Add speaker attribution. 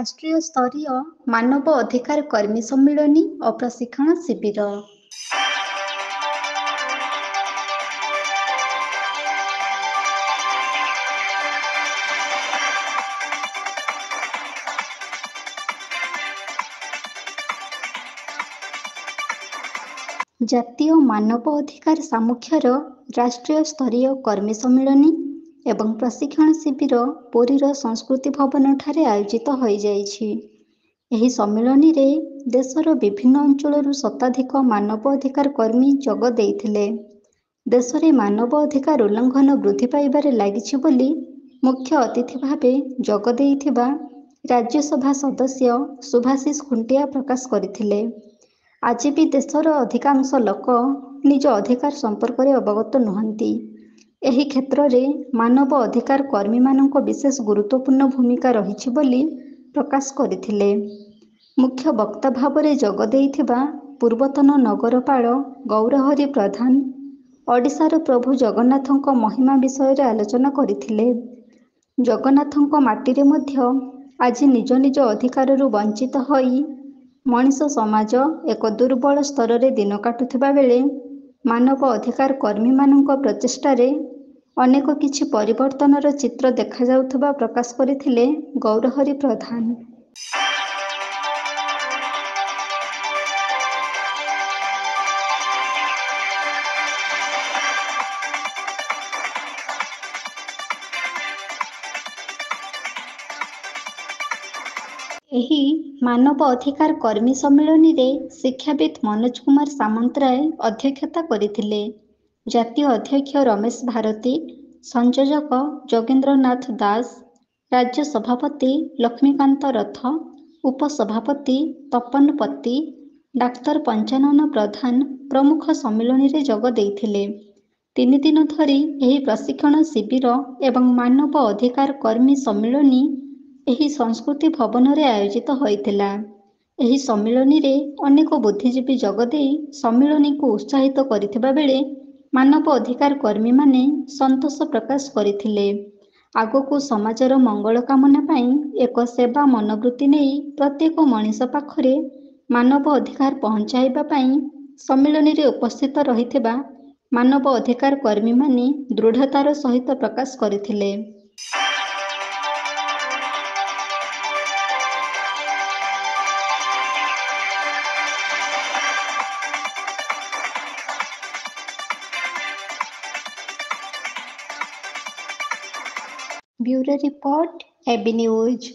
Speaker 1: राष्ट्रीय स्तरीय मानव अधिकार कर्मी सम्मिलनी और प्रशिक्षण शिविर। ଜାତୀୟ ମାନବ ଅଧିକାର ସାମୁଖ୍ୟର ରାଷ୍ଟ୍ରୀୟ ସ୍ତରୀୟ କର୍ମୀ ସମ୍ମିଳନୀ ଏବଂ ପ୍ରଶିକ୍ଷଣ ଶିବିର ପୁରୀର ସଂସ୍କୃତି ଭବନଠାରେ ଆୟୋଜିତ ହୋଇଯାଇଛି। ଏହି ସମ୍ମିଳନୀରେ ଦେଶର ବିଭିନ୍ନ ଅଞ୍ଚଳରୁ ଶତାଧିକ ମାନବ ଅଧିକାର କର୍ମୀ ଯୋଗ ଦେଇଥିଲେ। ଦେଶରେ ମାନବ ଅଧିକାର ଉଲ୍ଲଂଘନ ବୃଦ୍ଧି ପାଇବାରେ ଲାଗିଛି ବୋଲି ମୁଖ୍ୟ ଅତିଥି ଭାବେ ଯୋଗ ଦେଇଥିବା ରାଜ୍ୟସଭା ସଦସ୍ୟ ସୁଭାଶିଷ ଖୁଣ୍ଟିଆ ପ୍ରକାଶ କରିଥିଲେ। ଆଜି ବି ଦେଶର ଅଧିକାଂଶ ଲୋକ ନିଜ ଅଧିକାର ସମ୍ପର୍କରେ ଅବଗତ ନୁହନ୍ତି। ଏହି କ୍ଷେତ୍ରରେ ମାନବ ଅଧିକାର କର୍ମୀମାନଙ୍କ ବିଶେଷ ଗୁରୁତ୍ୱପୂର୍ଣ୍ଣ ଭୂମିକା ରହିଛି ବୋଲି ପ୍ରକାଶ କରିଥିଲେ। ମୁଖ୍ୟ ବକ୍ତା ଭାବରେ ଯୋଗ ଦେଇଥିବା ପୂର୍ବତନ ନଗରପାଳ ଗୌରହରି ପ୍ରଧାନ ଓଡ଼ିଶାର ପ୍ରଭୁ ଜଗନ୍ନାଥଙ୍କ ମହିମା ବିଷୟରେ ଆଲୋଚନା କରିଥିଲେ। ଜଗନ୍ନାଥଙ୍କ ମାଟିରେ ମଧ୍ୟ ଆଜି ନିଜ ନିଜ ଅଧିକାରରୁ ବଞ୍ଚିତ ହୋଇ ମଣିଷ ସମାଜ ଏକ ଦୁର୍ବଳ ସ୍ତରରେ ଦିନ କାଟୁଥିବା ବେଳେ ମାନବ ଅଧିକାର କର୍ମୀମାନଙ୍କ ପ୍ରଚେଷ୍ଟାରେ ଅନେକ କିଛି ପରିବର୍ତ୍ତନର ଚିତ୍ର ଦେଖାଯାଉଥିବା ପ୍ରକାଶ କରିଥିଲେ ଗୌରହରି ପ୍ରଧାନ। ଏହି ମାନବ ଅଧିକାର କର୍ମୀ ସମ୍ମିଳନୀରେ ଶିକ୍ଷାବିତ୍ ମନୋଜ କୁମାର ସାମନ୍ତରାୟ ଅଧ୍ୟକ୍ଷତା କରିଥିଲେ। ଜାତୀୟ ଅଧ୍ୟକ୍ଷ ରମେଶ ଭାରତୀ, ସଂଯୋଜକ ଯୋଗେନ୍ଦ୍ରନାଥ ଦାସ, ରାଜ୍ୟ ସଭାପତି ଲକ୍ଷ୍ମୀକାନ୍ତ ରଥ, ଉପସଭାପତି ତପନ ପତି, ଡାକ୍ତର ପଞ୍ଚାନନ ପ୍ରଧାନ ପ୍ରମୁଖ ସମ୍ମିଳନୀରେ ଯୋଗ ଦେଇଥିଲେ। 3 ଦିନ ଧରି ଏହି ପ୍ରଶିକ୍ଷଣ ଶିବିର ଏବଂ ମାନବ ଅଧିକାର କର୍ମୀ ସମ୍ମିଳନୀ ଏହି ସଂସ୍କୃତି ଭବନରେ ଆୟୋଜିତ ହୋଇଥିଲା। ଏହି ସମ୍ମିଳନୀରେ ଅନେକ ବୁଦ୍ଧିଜୀବୀ ଯୋଗ ଦେଇ ସମ୍ମିଳନୀକୁ ଉତ୍ସାହିତ କରିଥିବା ବେଳେ ମାନବ ଅଧିକାର କର୍ମୀମାନେ ସନ୍ତୋଷ ପ୍ରକାଶ କରିଥିଲେ। ଆଗକୁ ସମାଜର ମଙ୍ଗଳ କାମନା ପାଇଁ ଏକ ସେବା ମନୋବୃତ୍ତି ନେଇ ପ୍ରତ୍ୟେକ ମଣିଷ ପାଖରେ ମାନବ ଅଧିକାର ପହଞ୍ଚାଇବା ପାଇଁ ସମ୍ମିଳନୀରେ ଉପସ୍ଥିତ ରହିଥିବା ମାନବ ଅଧିକାର କର୍ମୀମାନେ ଦୃଢ଼ତାର ସହିତ ପ୍ରକାଶ କରିଥିଲେ। Bureau report, AB news.